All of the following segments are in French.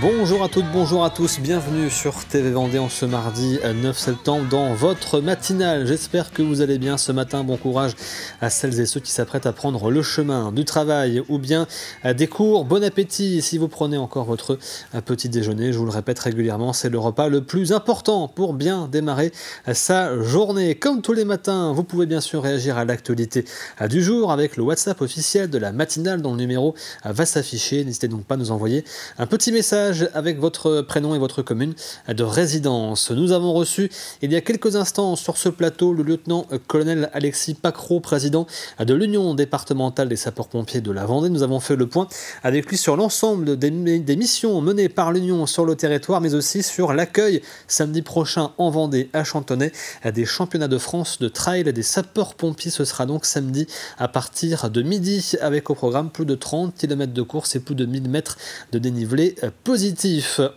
Bonjour à toutes, bonjour à tous, bienvenue sur TV Vendée en ce mardi 9 septembre dans votre matinale. J'espère que vous allez bien ce matin, bon courage à celles et ceux qui s'apprêtent à prendre le chemin du travail ou bien des cours. Bon appétit si vous prenez encore votre petit déjeuner, je vous le répète régulièrement, c'est le repas le plus important pour bien démarrer sa journée. Comme tous les matins, vous pouvez bien sûr réagir à l'actualité du jour avec le WhatsApp officiel de la matinale dont le numéro va s'afficher. N'hésitez donc pas à nous envoyer un petit message avec votre prénom et votre commune de résidence. Nous avons reçu il y a quelques instants sur ce plateau le lieutenant-colonel Alexis Pacreau, président de l'Union départementale des sapeurs-pompiers de la Vendée. Nous avons fait le point avec lui sur l'ensemble des missions menées par l'Union sur le territoire, mais aussi sur l'accueil samedi prochain en Vendée à Chantonnay des championnats de France de trail des sapeurs-pompiers. Ce sera donc samedi à partir de midi avec au programme plus de 30 km de course et plus de 1000 mètres de dénivelé positif.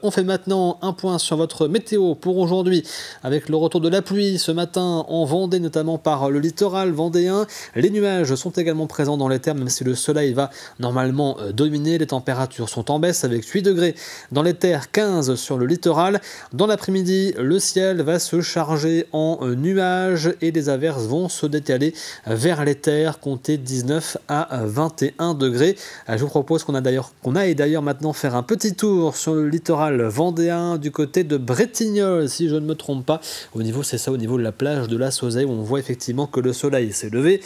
On fait maintenant un point sur votre météo pour aujourd'hui avec le retour de la pluie ce matin en Vendée, notamment par le littoral vendéen. Les nuages sont également présents dans les terres, même si le soleil va normalement dominer. Les températures sont en baisse avec 8 degrés dans les terres, 15 sur le littoral. Dans l'après-midi, le ciel va se charger en nuages et les averses vont se décaler vers les terres, compter 19 à 21 degrés. Je vous propose qu'on aille d'ailleurs maintenant faire un petit tour sur le littoral vendéen du côté de Bretignolles, si je ne me trompe pas. Au niveau de la plage de la Sauzaie, où on voit effectivement que le soleil s'est levé,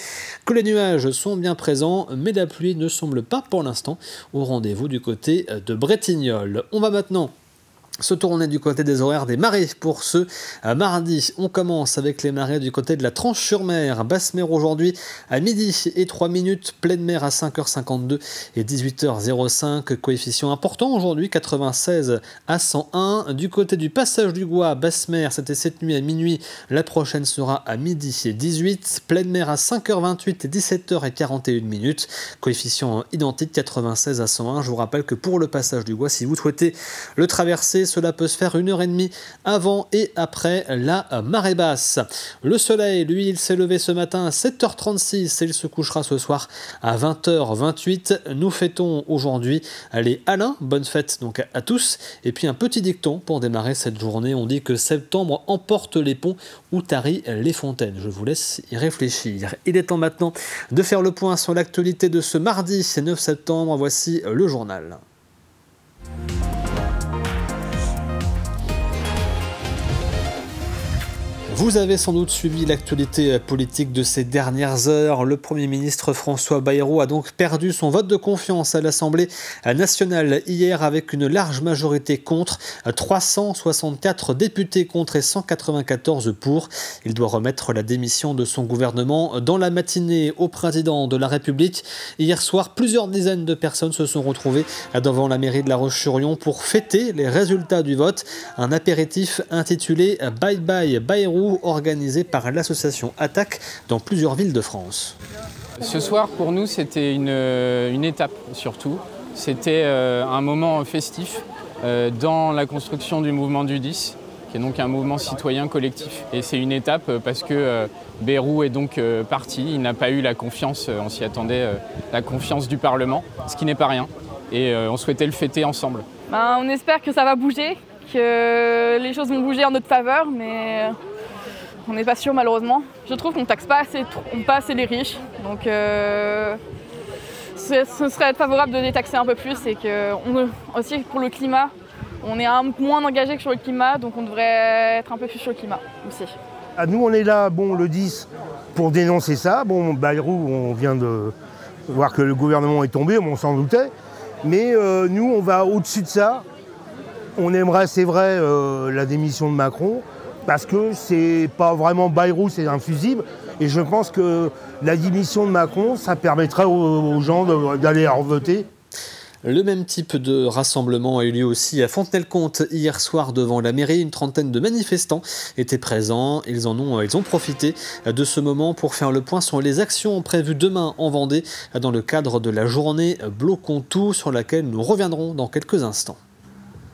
que les nuages sont bien présents, mais la pluie ne semble pas pour l'instant au rendez-vous du côté de Bretignolles. On va maintenant se tourner du côté des horaires des marées pour ce mardi. On commence avec les marées du côté de la Tranche-sur-Mer. Basse mer aujourd'hui à midi et 3 minutes. Pleine mer à 5h52 et 18h05. Coefficient important aujourd'hui, 96 à 101. Du côté du passage du Gois, basse mer, c'était cette nuit à minuit. La prochaine sera à midi et 18. Pleine mer à 5h28 et 17h41 minutes. Coefficient identique, 96 à 101. Je vous rappelle que pour le passage du Gois, si vous souhaitez le traverser, cela peut se faire 1h30 avant et après la marée basse. Le soleil, lui, il s'est levé ce matin à 7h36 et il se couchera ce soir à 20h28. Nous fêtons aujourd'hui les Alains. Bonne fête donc à tous. Et puis un petit dicton pour démarrer cette journée. On dit que septembre emporte les ponts ou tarit les fontaines. Je vous laisse y réfléchir. Il est temps maintenant de faire le point sur l'actualité de ce mardi 9 septembre. Voici le journal. Vous avez sans doute suivi l'actualité politique de ces dernières heures. Le Premier ministre François Bayrou a donc perdu son vote de confiance à l'Assemblée nationale hier avec une large majorité contre, 364 députés contre et 194 pour. Il doit remettre la démission de son gouvernement dans la matinée au président de la République. Hier soir, plusieurs dizaines de personnes se sont retrouvées devant la mairie de La Roche-sur-Yon pour fêter les résultats du vote. Un apéritif intitulé Bye Bye Bayrou, organisé par l'association Attaque dans plusieurs villes de France. Ce soir, pour nous, c'était une étape surtout. C'était un moment festif dans la construction du mouvement du 10, qui est donc un mouvement citoyen collectif. Et c'est une étape parce que Bayrou est donc parti. Il n'a pas eu la confiance, on s'y attendait, la confiance du Parlement, ce qui n'est pas rien. Et on souhaitait le fêter ensemble. On espère que ça va bouger, que les choses vont bouger en notre faveur, mais on n'est pas sûr malheureusement. Je trouve qu'on ne taxe pas assez les riches, donc ce serait favorable de détaxer un peu plus et que aussi pour le climat, on est moins engagé que sur le climat, donc on devrait être un peu plus sur le climat aussi. Nous on est là, le 10, pour dénoncer ça. Bayrou, on vient de voir que le gouvernement est tombé, on s'en doutait, mais nous on va au-dessus de ça. On aimerait, c'est vrai, la démission de Macron, parce que c'est pas vraiment Bayrou, c'est infusible. Et je pense que la démission de Macron, ça permettrait aux gens d'aller voter. Le même type de rassemblement a eu lieu aussi à Fontenay-le-Comte hier soir devant la mairie. Une trentaine de manifestants étaient présents. Ils ont profité de ce moment pour faire le point sur les actions prévues demain en Vendée dans le cadre de la journée Bloquons tout, sur laquelle nous reviendrons dans quelques instants.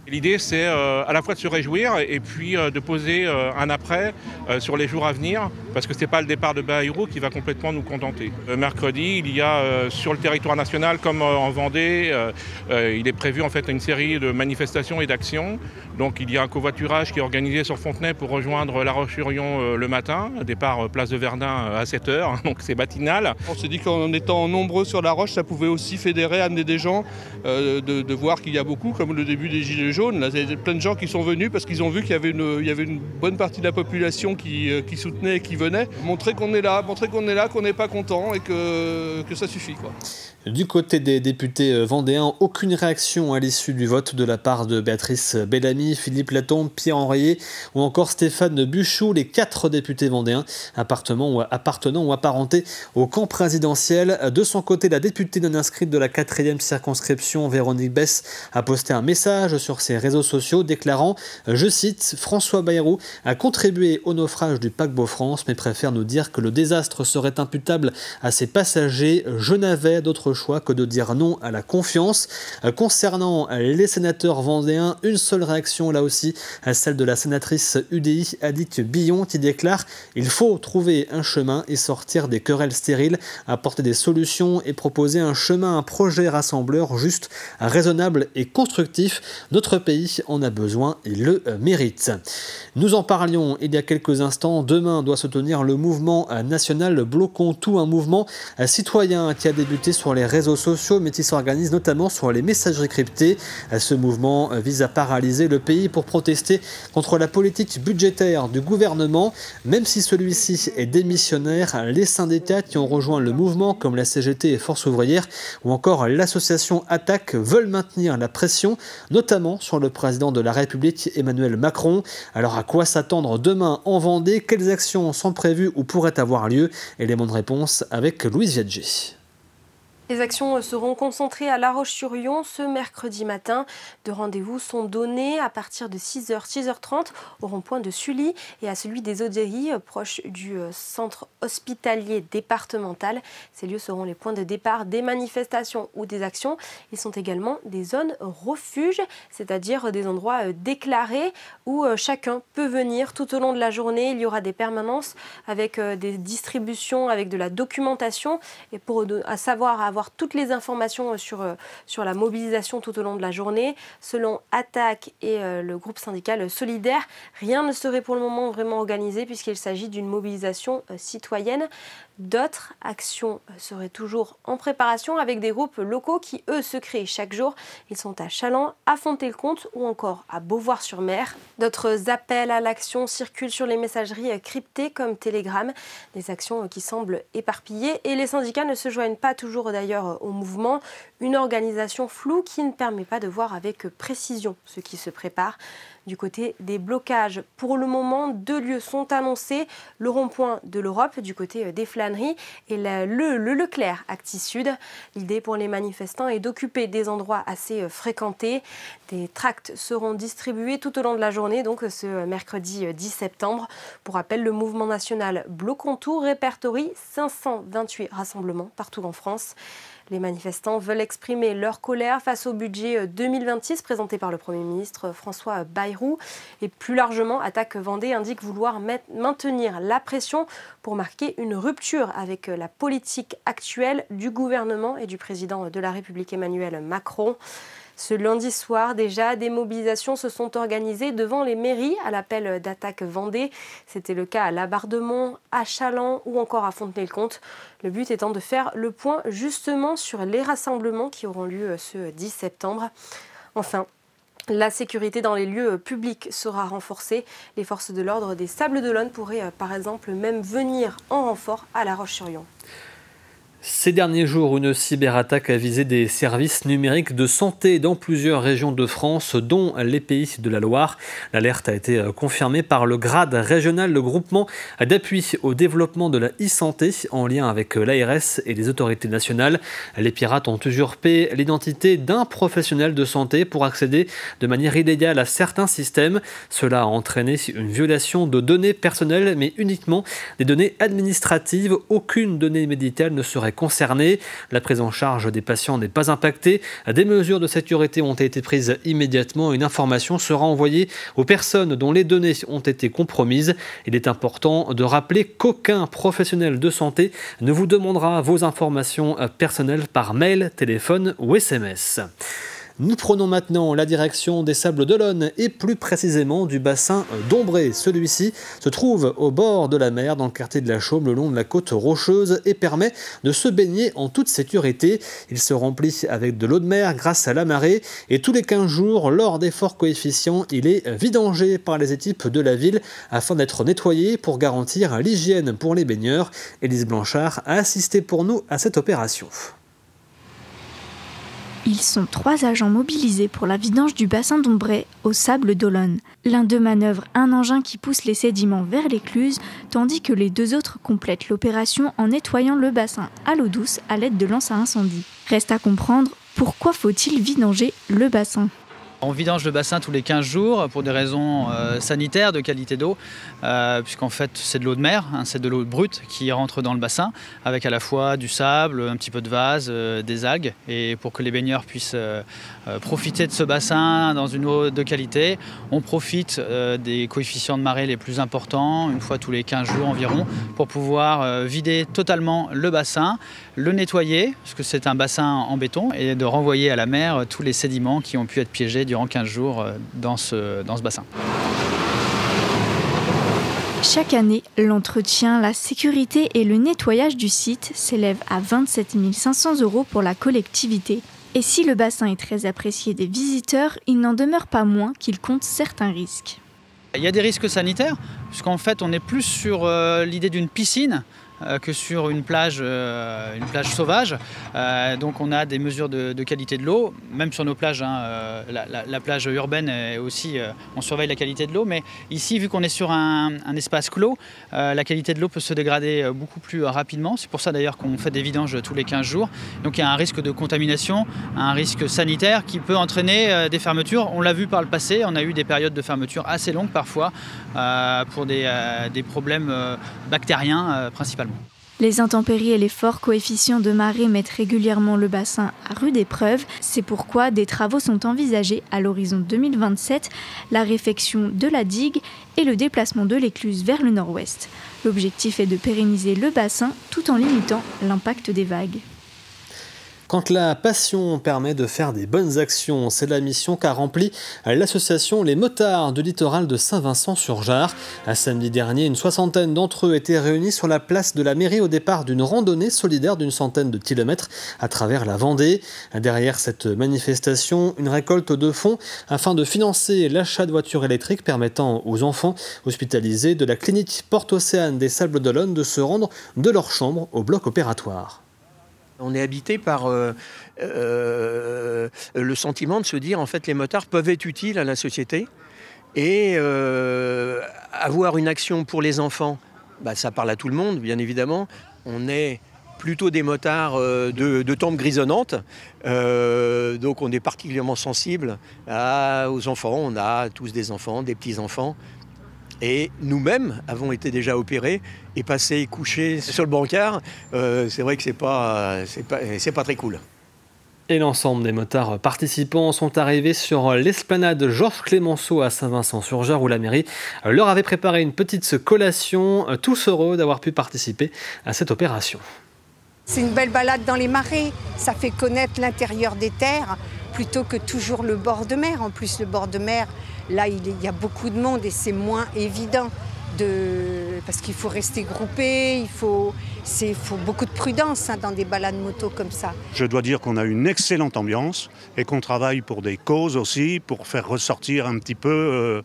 L'idée, c'est à la fois de se réjouir et puis de poser un après sur les jours à venir, parce que ce n'est pas le départ de Bayrou qui va complètement nous contenter. Mercredi, il y a sur le territoire national, comme en Vendée, il est prévu en fait une série de manifestations et d'actions. Donc il y a un covoiturage qui est organisé sur Fontenay pour rejoindre La Roche-sur-Yon le matin, départ place de Verdun à 7h, donc c'est matinal. On s'est dit qu'en étant nombreux sur La Roche, ça pouvait aussi fédérer, amener des gens, de voir qu'il y a beaucoup, comme le début des Gilets jaunes. Là, il y a plein de gens qui sont venus parce qu'ils ont vu qu'il y avait une bonne partie de la population qui soutenait et qui venait. Montrer qu'on est là, qu'on n'est pas content et que ça suffit, quoi. Du côté des députés vendéens, aucune réaction à l'issue du vote de la part de Béatrice Bellamy, Philippe Latombe, Pierre Henriet ou encore Stéphane Buchou, les 4 députés vendéens appartenant ou apparentés au camp présidentiel. De son côté, la députée non inscrite de la 4e circonscription, Véronique Besse, a posté un message sur ses réseaux sociaux déclarant, je cite, « François Bayrou a contribué au naufrage du paquebot France, mais préfère nous dire que le désastre serait imputable à ses passagers. Je n'avais d'autre choix que de dire non à la confiance. » Concernant les sénateurs vendéens, une seule réaction là aussi, celle de la sénatrice UDI Annick Billon qui déclare « Il faut trouver un chemin et sortir des querelles stériles, apporter des solutions et proposer un chemin, un projet rassembleur juste, raisonnable et constructif. Notre pays en a besoin et le mérite. » Nous en parlions il y a quelques instants. Demain doit se tenir le mouvement national Bloquons tout, un mouvement citoyen qui a débuté sur les réseaux sociaux mais qui s'organise notamment sur les messageries cryptées. Ce mouvement vise à paralyser le pays pour protester contre la politique budgétaire du gouvernement. Même si celui-ci est démissionnaire, les syndicats qui ont rejoint le mouvement comme la CGT et Force ouvrière ou encore l'association Attaque veulent maintenir la pression, notamment sur le président de la République Emmanuel Macron. Alors à quoi s'attendre demain en Vendée? Quelles actions sont prévues ou pourraient avoir lieu? Élément de réponse avec Louise Viadger. Les actions seront concentrées à La Roche-sur-Yon ce mercredi matin. De rendez-vous sont donnés à partir de 6h, 6h30 au rond-point de Sully et à celui des Odéries, proche du centre hospitalier départemental. Ces lieux seront les points de départ des manifestations ou des actions. Ils sont également des zones refuges, c'est-à-dire des endroits déclarés où chacun peut venir tout au long de la journée. Il y aura des permanences avec des distributions, avec de la documentation et pour avoir toutes les informations sur la mobilisation tout au long de la journée. Selon Attaque et le groupe syndical Solidaire, rien ne serait pour le moment vraiment organisé puisqu'il s'agit d'une mobilisation citoyenne. D'autres actions seraient toujours en préparation avec des groupes locaux qui, eux, se créent chaque jour. Ils sont à Chaland, à Fontenay-le-Comte ou encore à Beauvoir-sur-Mer. D'autres appels à l'action circulent sur les messageries cryptées comme Telegram. Des actions qui semblent éparpillées et les syndicats ne se joignent pas toujours d'ailleurs au mouvement. Une organisation floue qui ne permet pas de voir avec précision ce qui se prépare. Du côté des blocages, pour le moment, 2 lieux sont annoncés. Le rond-point de l'Europe du côté des Flâneries et le Leclerc Actis Sud. L'idée pour les manifestants est d'occuper des endroits assez fréquentés. Des tracts seront distribués tout au long de la journée, donc ce mercredi 10 septembre. Pour rappel, le mouvement national Bloquons tout répertorie 528 rassemblements partout en France. Les manifestants veulent exprimer leur colère face au budget 2026 présenté par le Premier ministre François Bayrou. Et plus largement, Attaque Vendée indique vouloir maintenir la pression pour marquer une rupture avec la politique actuelle du gouvernement et du président de la République Emmanuel Macron. Ce lundi soir, déjà, des mobilisations se sont organisées devant les mairies à l'appel d'Attaque Vendée. C'était le cas à Labardemont, à Chaland ou encore à Fontenay-le-Comte. Le but étant de faire le point justement sur les rassemblements qui auront lieu ce 10 septembre. Enfin, la sécurité dans les lieux publics sera renforcée. Les forces de l'ordre des Sables-d'Olonne pourraient par exemple même venir en renfort à La Roche-sur-Yon. Ces derniers jours, une cyberattaque a visé des services numériques de santé dans plusieurs régions de France, dont les Pays de la Loire. L'alerte a été confirmée par le GRAD régional, le groupement d'appui au développement de la e-santé, en lien avec l'ARS et les autorités nationales. Les pirates ont usurpé l'identité d'un professionnel de santé pour accéder de manière illégale à certains systèmes. Cela a entraîné une violation de données personnelles, mais uniquement des données administratives. Aucune donnée médicale ne serait est concerné. La prise en charge des patients n'est pas impactée. Des mesures de sécurité ont été prises immédiatement. Une information sera envoyée aux personnes dont les données ont été compromises. Il est important de rappeler qu'aucun professionnel de santé ne vous demandera vos informations personnelles par mail, téléphone ou SMS. Nous prenons maintenant la direction des Sables d'Olonne et plus précisément du bassin d'Ombré. Celui-ci se trouve au bord de la mer dans le quartier de la Chaume le long de la côte rocheuse et permet de se baigner en toute sécurité. Il se remplit avec de l'eau de mer grâce à la marée et tous les 15 jours, lors des forts coefficients, il est vidangé par les équipes de la ville afin d'être nettoyé pour garantir l'hygiène pour les baigneurs. Élise Blanchard a assisté pour nous à cette opération. Ils sont 3 agents mobilisés pour la vidange du bassin d'Ombré aux Sables d'Olonne. L'un d'eux manœuvre un engin qui pousse les sédiments vers l'écluse, tandis que les 2 autres complètent l'opération en nettoyant le bassin à l'eau douce à l'aide de lances à incendie. Reste à comprendre pourquoi faut-il vidanger le bassin. On vidange le bassin tous les 15 jours pour des raisons sanitaires, de qualité d'eau, puisqu'en fait c'est de l'eau de mer, c'est de l'eau brute qui rentre dans le bassin, avec à la fois du sable, un petit peu de vase, des algues. Et pour que les baigneurs puissent profiter de ce bassin dans une eau de qualité, on profite des coefficients de marée les plus importants, une fois tous les 15 jours environ, pour pouvoir vider totalement le bassin, le nettoyer, parce que c'est un bassin en béton, et de renvoyer à la mer tous les sédiments qui ont pu être piégés durant 15 jours dans ce bassin. Chaque année, l'entretien, la sécurité et le nettoyage du site s'élèvent à 27 500 € pour la collectivité. Et si le bassin est très apprécié des visiteurs, il n'en demeure pas moins qu'il compte certains risques. Il y a des risques sanitaires, puisqu'en fait on est plus sur l'idée d'une piscine que sur une plage sauvage. Donc on a des mesures de qualité de l'eau, même sur nos plages, la plage urbaine aussi, on surveille la qualité de l'eau, mais ici vu qu'on est sur un espace clos, la qualité de l'eau peut se dégrader beaucoup plus rapidement. C'est pour ça d'ailleurs qu'on fait des vidanges tous les 15 jours. Donc il y a un risque de contamination, un risque sanitaire qui peut entraîner des fermetures. On l'a vu par le passé, on a eu des périodes de fermeture assez longues parfois pour des problèmes bactériens principalement. Les intempéries et les forts coefficients de marée mettent régulièrement le bassin à rude épreuve. C'est pourquoi des travaux sont envisagés à l'horizon 2027, la réfection de la digue et le déplacement de l'écluse vers le nord-ouest. L'objectif est de pérenniser le bassin tout en limitant l'impact des vagues. Quand la passion permet de faire des bonnes actions, c'est la mission qu'a remplie l'association Les Motards du littoral de Saint-Vincent-sur-Jard. Samedi dernier, une soixantaine d'entre eux étaient réunis sur la place de la mairie au départ d'une randonnée solidaire d'une centaine de kilomètres à travers la Vendée. Derrière cette manifestation, une récolte de fonds afin de financer l'achat de voitures électriques permettant aux enfants hospitalisés de la clinique Porte-Océane des Sables d'Olonne de se rendre de leur chambre au bloc opératoire. On est habité par le sentiment de se dire en fait les motards peuvent être utiles à la société et avoir une action pour les enfants, ça parle à tout le monde bien évidemment. On est plutôt des motards de tempes grisonnantes, donc on est particulièrement sensible aux enfants. On a tous des enfants, des petits-enfants. Et nous-mêmes avons été déjà opérés et passés couchés sur le brancard. C'est vrai que c'est pas très cool. Et l'ensemble des motards participants sont arrivés sur l'esplanade Georges Clémenceau à Saint-Vincent-sur-Jard où la mairie leur avait préparé une petite collation. Tous heureux d'avoir pu participer à cette opération. C'est une belle balade dans les marais. Ça fait connaître l'intérieur des terres plutôt que toujours le bord de mer. En plus, le bord de mer, là, il y a beaucoup de monde et c'est moins évident parce qu'il faut rester groupé, il faut beaucoup de prudence dans des balades moto comme ça. Je dois dire qu'on a une excellente ambiance et qu'on travaille pour des causes aussi, pour faire ressortir un petit peu,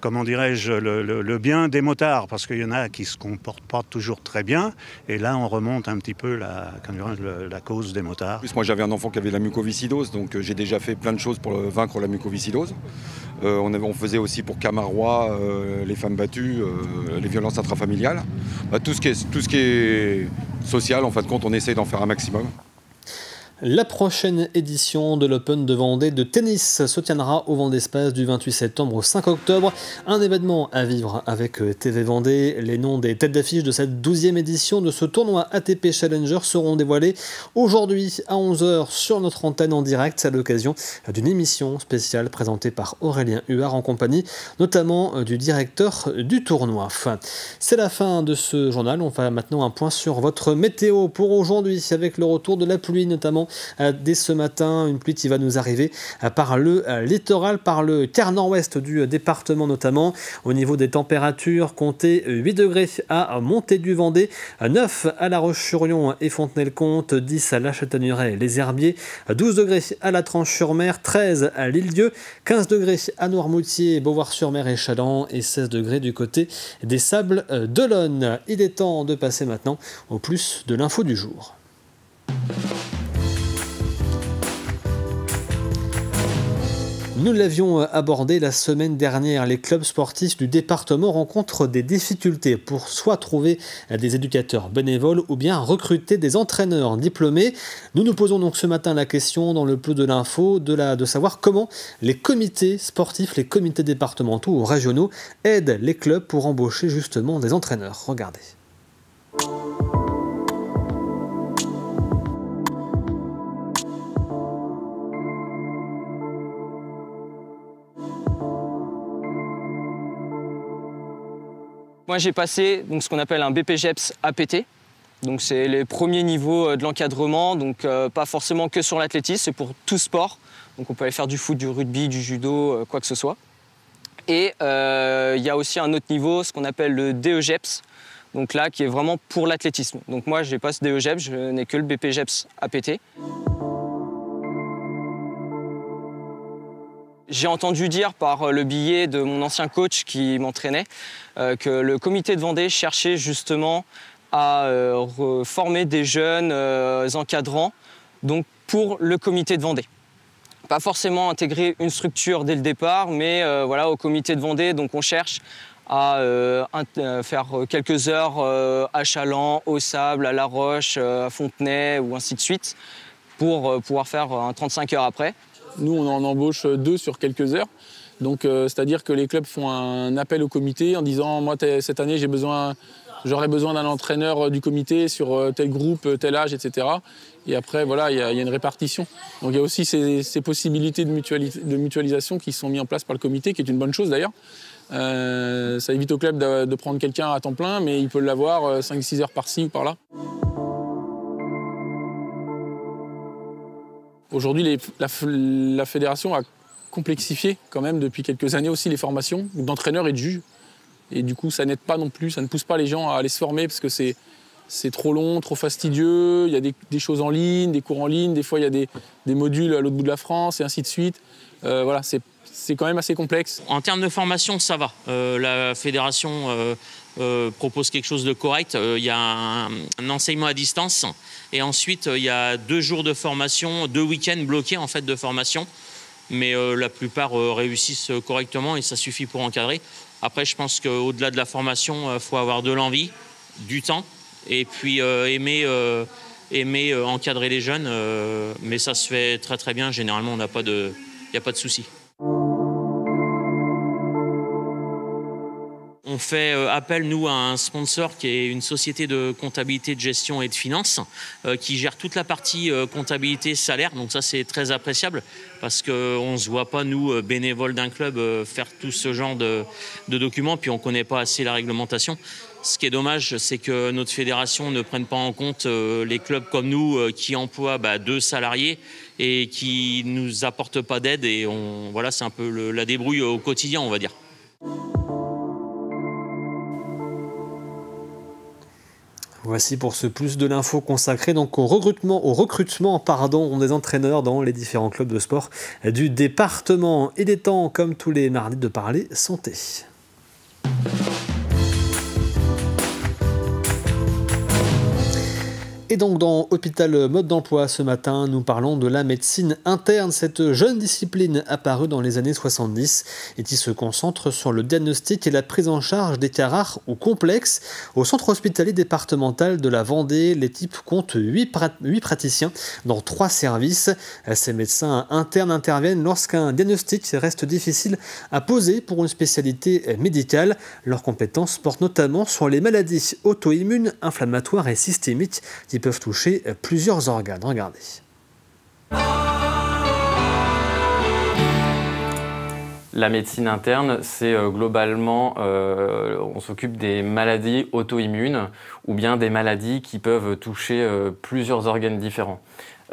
comment dirais-je, le bien des motards, parce qu'il y en a qui ne se comportent pas toujours très bien, et là on remonte un petit peu la cause des motards. Moi j'avais un enfant qui avait la mucoviscidose, donc j'ai déjà fait plein de choses pour vaincre la mucoviscidose. On faisait aussi pour Camarois, les femmes battues, les violences intrafamiliales. Tout ce qui est social, en fin de compte, on essaye d'en faire un maximum. La prochaine édition de l'Open de Vendée de tennis se tiendra au Vendée Space du 28 septembre au 5 octobre. Un événement à vivre avec TV Vendée. Les noms des têtes d'affiche de cette 12e édition de ce tournoi ATP Challenger seront dévoilés aujourd'hui à 11h sur notre antenne en direct à l'occasion d'une émission spéciale présentée par Aurélien Huard en compagnie notamment du directeur du tournoi. C'est la fin de ce journal. On fait maintenant un point sur votre météo pour aujourd'hui avec le retour de la pluie notamment dès ce matin, une pluie qui va nous arriver par le littoral, par le quart nord-ouest du département notamment. Au niveau des températures, comptez 8 degrés à Montée-du-Vendée, 9 à La Roche-sur-Yon et Fontenay-le-Comte, 10 à La Chataigneraie et les Herbiers, 12 degrés à La Tranche-sur-Mer, 13 à l'Île-Dieu, 15 degrés à Noirmoutier, Beauvoir-sur-Mer et Chaland et 16 degrés du côté des Sables d'Olonne. Il est temps de passer maintenant au plus de l'info du jour. Nous l'avions abordé la semaine dernière, les clubs sportifs du département rencontrent des difficultés pour soit trouver des éducateurs bénévoles ou bien recruter des entraîneurs diplômés. Nous nous posons donc ce matin la question dans le plus de l'info de savoir comment les comités sportifs, les comités départementaux ou régionaux aident les clubs pour embaucher justement des entraîneurs. Regardez. Moi j'ai passé ce qu'on appelle un BPGEPS APT, donc c'est les premiers niveaux de l'encadrement, donc pas forcément que sur l'athlétisme, c'est pour tout sport, donc on peut aller faire du foot, du rugby, du judo, quoi que ce soit. Et il y a aussi un autre niveau, ce qu'on appelle le DEGEPS, donc là qui est vraiment pour l'athlétisme. Donc moi je n'ai pas ce DEGEPS, je n'ai que le BPGEPS APT. J'ai entendu dire par le biais de mon ancien coach qui m'entraînait que le comité de Vendée cherchait justement à former des jeunes encadrants donc pour le comité de Vendée. Pas forcément intégrer une structure dès le départ, mais voilà, au comité de Vendée, donc on cherche à faire quelques heures à Chaland, au Sable, à La Roche, à Fontenay ou ainsi de suite pour pouvoir faire un 35 heures après. Nous, on en embauche 2 sur quelques heures. Donc, c'est-à-dire que les clubs font un appel au comité en disant « Moi, cette année, j'aurais besoin d'un entraîneur du comité sur tel groupe, tel âge, etc. » Et après, voilà, il y a une répartition. Donc, il y a aussi ces possibilités de mutualisation qui sont mises en place par le comité, qui est une bonne chose d'ailleurs. Ça évite au club de prendre quelqu'un à temps plein, mais il peut l'avoir 5-6 heures par-ci ou par-là. Aujourd'hui, la fédération a complexifié quand même depuis quelques années aussi les formations d'entraîneurs et de juges. Et du coup, ça n'aide pas non plus, ça ne pousse pas les gens à aller se former parce que c'est trop long, trop fastidieux. Il y a des choses en ligne, des cours en ligne, des fois il y a des modules à l'autre bout de la France et ainsi de suite. Voilà, c'est quand même assez complexe. En termes de formation, ça va. La fédération propose quelque chose de correct. Il y a un enseignement à distance et ensuite il y a 2 jours de formation, 2 week-ends bloqués en fait de formation. Mais la plupart réussissent correctement et ça suffit pour encadrer. Après, je pense qu'au-delà de la formation, il faut avoir de l'envie, du temps et puis aimer encadrer les jeunes. Mais ça se fait très très bien. Généralement, il n'y a pas de souci. On fait appel, nous, à un sponsor qui est une société de comptabilité, de gestion et de finances qui gère toute la partie comptabilité, salaire. Donc ça, c'est très appréciable parce qu'on ne se voit pas, nous, bénévoles d'un club, faire tout ce genre de documents. Puis on ne connaît pas assez la réglementation. Ce qui est dommage, c'est que notre fédération ne prenne pas en compte les clubs comme nous qui emploient 2 salariés et qui ne nous apportent pas d'aide. Et voilà, c'est un peu la débrouille au quotidien, on va dire. Voici pour ce plus de l'info consacré donc au recrutement des entraîneurs dans les différents clubs de sport du département. Il est temps, comme tous les mardis, de parler santé. Et donc dans Hôpital Mode d'Emploi ce matin, nous parlons de la médecine interne, cette jeune discipline apparue dans les années 70 et qui se concentre sur le diagnostic et la prise en charge des cas rares ou complexes. Au centre hospitalier départemental de la Vendée, l'équipe compte 8 praticiens dans 3 services. Ces médecins internes interviennent lorsqu'un diagnostic reste difficile à poser pour une spécialité médicale. Leurs compétences portent notamment sur les maladies auto-immunes, inflammatoires et systémiques qui peuvent toucher plusieurs organes. Regardez. La médecine interne, c'est globalement, on s'occupe des maladies auto-immunes ou bien des maladies qui peuvent toucher plusieurs organes différents.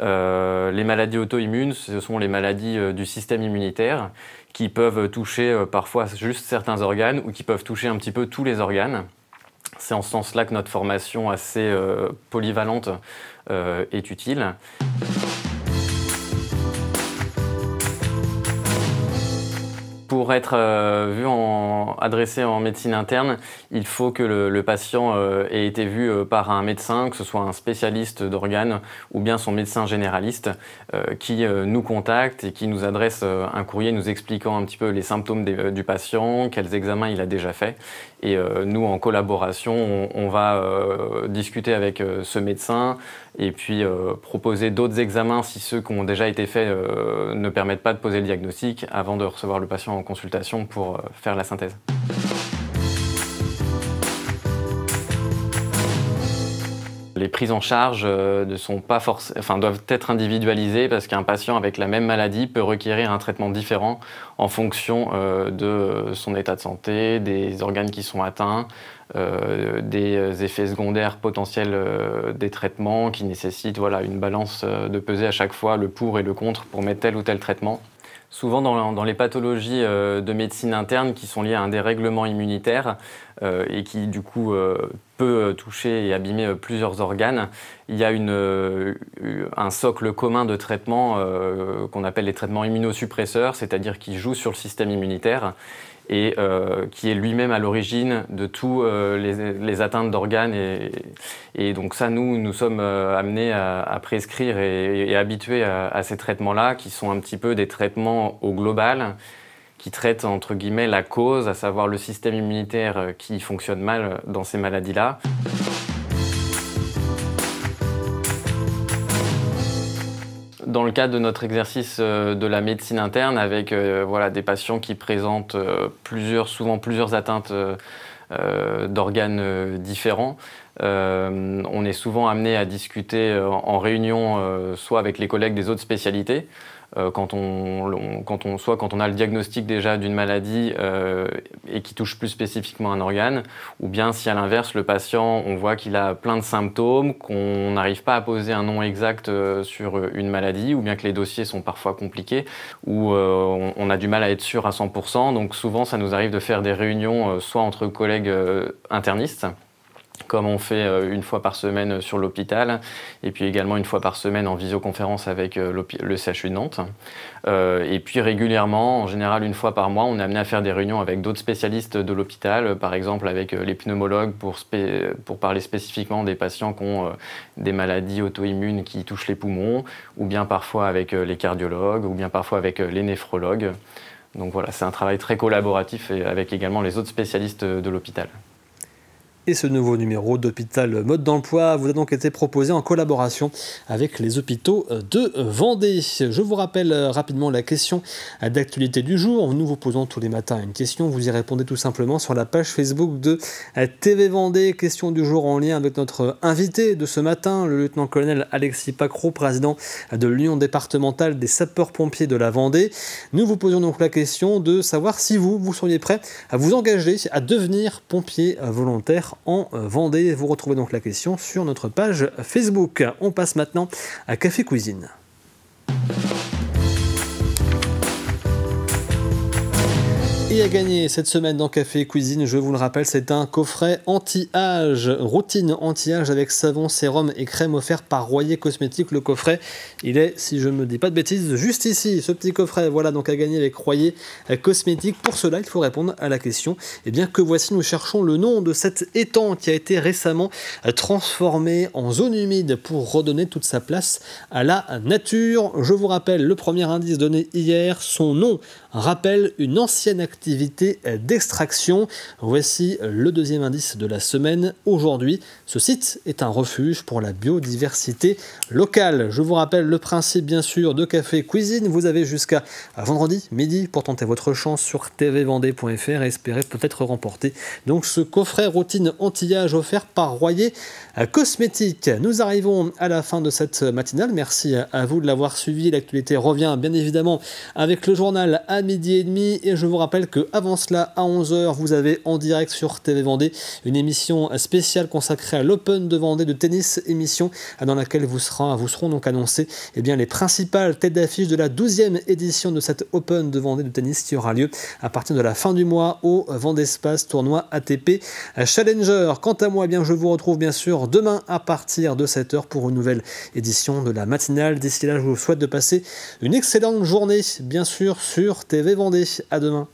Les maladies auto-immunes, ce sont les maladies du système immunitaire qui peuvent toucher parfois juste certains organes ou qui peuvent toucher un petit peu tous les organes. C'est en ce sens-là que notre formation assez polyvalente est utile. Pour être adressé en médecine interne, il faut que le patient ait été vu par un médecin, que ce soit un spécialiste d'organes ou bien son médecin généraliste, qui nous contacte et qui nous adresse un courrier nous expliquant un petit peu les symptômes du patient, quels examens il a déjà fait. Et nous, en collaboration, on va discuter avec ce médecin et puis proposer d'autres examens si ceux qui ont déjà été faits ne permettent pas de poser le diagnostic avant de recevoir le patient en consultation pour faire la synthèse. Les prises en charge doivent être individualisées parce qu'un patient avec la même maladie peut requérir un traitement différent en fonction de son état de santé, des organes qui sont atteints, des effets secondaires potentiels des traitements qui nécessitent une balance de peser à chaque fois le pour et le contre pour mettre tel ou tel traitement. Souvent dans les pathologies de médecine interne qui sont liées à un dérèglement immunitaire et qui du coup peut toucher et abîmer plusieurs organes, il y a un socle commun de traitements qu'on appelle les traitements immunosuppresseurs, c'est-à-dire qui jouent sur le système immunitaire et qui est lui-même à l'origine de tous les atteintes d'organes. Et donc ça, nous sommes amenés à prescrire et habitués à ces traitements-là, qui sont un petit peu des traitements au global, qui traitent entre guillemets la cause, à savoir le système immunitaire qui fonctionne mal dans ces maladies-là. Dans le cadre de notre exercice de la médecine interne, avec des patients qui présentent souvent plusieurs atteintes d'organes différents, on est souvent amené à discuter en réunion, soit avec les collègues des autres spécialités, quand on a le diagnostic déjà d'une maladie et qui touche plus spécifiquement un organe, ou bien si à l'inverse le patient, on voit qu'il a plein de symptômes, qu'on n'arrive pas à poser un nom exact sur une maladie, ou bien que les dossiers sont parfois compliqués, ou on a du mal à être sûr à 100%. Donc souvent ça nous arrive de faire des réunions soit entre collègues internistes, comme on fait une fois par semaine sur l'hôpital, et puis également une fois par semaine en visioconférence avec le CHU de Nantes. Et puis régulièrement, en général une fois par mois, on est amené à faire des réunions avec d'autres spécialistes de l'hôpital, par exemple avec les pneumologues pour parler spécifiquement des patients qui ont des maladies auto-immunes qui touchent les poumons, ou bien parfois avec les cardiologues, ou bien parfois avec les néphrologues. Donc voilà, c'est un travail très collaboratif et avec également les autres spécialistes de l'hôpital. Et ce nouveau numéro d'Hôpital Mode d'Emploi vous a donc été proposé en collaboration avec les hôpitaux de Vendée. Je vous rappelle rapidement la question d'actualité du jour. Nous vous posons tous les matins une question. Vous y répondez tout simplement sur la page Facebook de TV Vendée. Question du jour en lien avec notre invité de ce matin, le lieutenant-colonel Alexis Pacrot, président de l'Union départementale des sapeurs-pompiers de la Vendée. Nous vous posions donc la question de savoir si vous seriez prêt à vous engager à devenir pompier volontaire en Vendée. Vous retrouvez donc la question sur notre page Facebook. On passe maintenant à Café Cuisine. Et à gagner cette semaine dans Café Cuisine, je vous le rappelle, c'est un coffret anti-âge, routine anti-âge avec savon, sérum et crème offert par Royer Cosmétiques. Le coffret, il est, si je ne me dis pas de bêtises, juste ici, ce petit coffret. Voilà, donc à gagner avec Royer Cosmétiques. Pour cela, il faut répondre à la question, eh bien, que voici, nous cherchons le nom de cet étang qui a été récemment transformé en zone humide pour redonner toute sa place à la nature. Je vous rappelle, le premier indice donné hier, son nom rappelle une ancienne activité d'extraction. Voici le deuxième indice de la semaine. Aujourd'hui, ce site est un refuge pour la biodiversité locale. Je vous rappelle le principe bien sûr de Café Cuisine. Vous avez jusqu'à vendredi midi pour tenter votre chance sur tvvendée.fr et espérer peut-être remporter donc ce coffret routine anti-âge offert par Royer Cosmétiques. Nous arrivons à la fin de cette matinale. Merci à vous de l'avoir suivi. L'actualité revient bien évidemment avec le journal à midi et demi et je vous rappelle qu'avant cela à 11h vous avez en direct sur TV Vendée une émission spéciale consacrée à l'Open de Vendée de tennis, émission dans laquelle vous seront donc annoncées les principales têtes d'affiche de la 12e édition de cette Open de Vendée de tennis qui aura lieu à partir de la fin du mois au Vendée Space tournoi ATP Challenger. Quant à moi, je vous retrouve bien sûr demain à partir de 7h pour une nouvelle édition de la matinale. D'ici là, je vous souhaite de passer une excellente journée bien sûr sur TV Vendée. À demain.